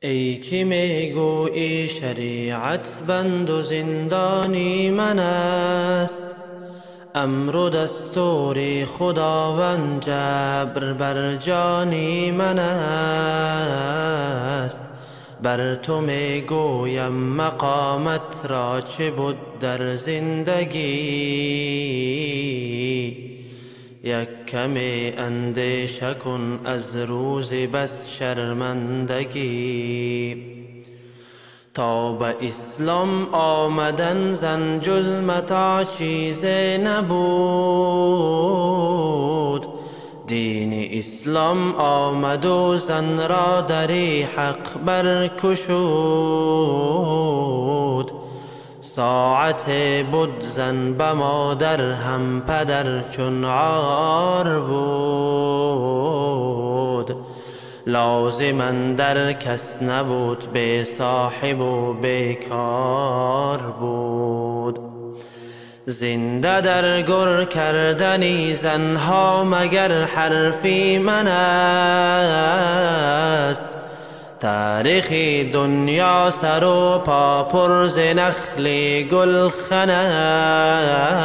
ای که میگویی شریعت بند و زندانی من است، امر و دستور خداوند جبر بر جانی من است. بر تو میگویم مقامت را چه بود در زندگی، یک کمی اندیشه کن از روز بس شرمندگی. تا به اسلام آمدن زن جز متاع چیزی نبود، دین اسلام آمد و زن را در حق برکشود. ساعت بود زن به مادر هم پدر چون عار بود، لازماً در کس نبود بی صاحب و بیکار بود. زنده در گر کردنی زنها مگر حرفی من است، تاریخ دنیا سر و پا پر ز نخل گلخن است.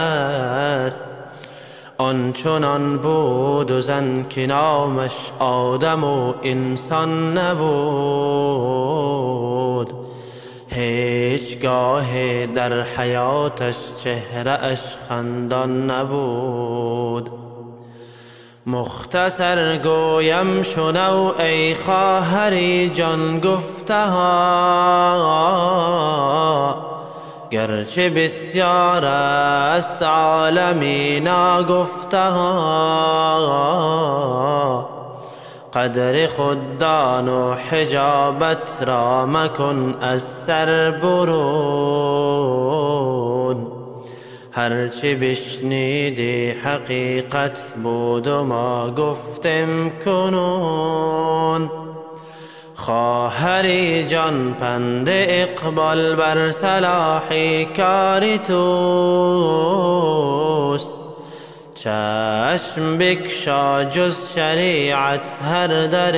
آنچنان بود و زن که نامش آدم و انسان نبود، هیچگاه در حیاتش چهره اش خندان نبود. مختصر گویم شنو ای خواهر جان گفته ها، گرچه بسیار است عالمی ناگفته ها. قدر خود دان و حجابت را مکن از سر برون، هرچه بشنیدی حقیقت بود و ما گفتم کنون. خواهری جان پند اقبال بر صلاح کار توست، چشم بکشا جز شریعت هر در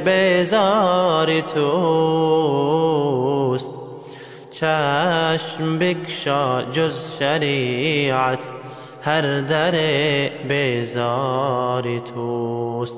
بیزار توست. چشم بکشا جز شریعت هر در بیزار توست.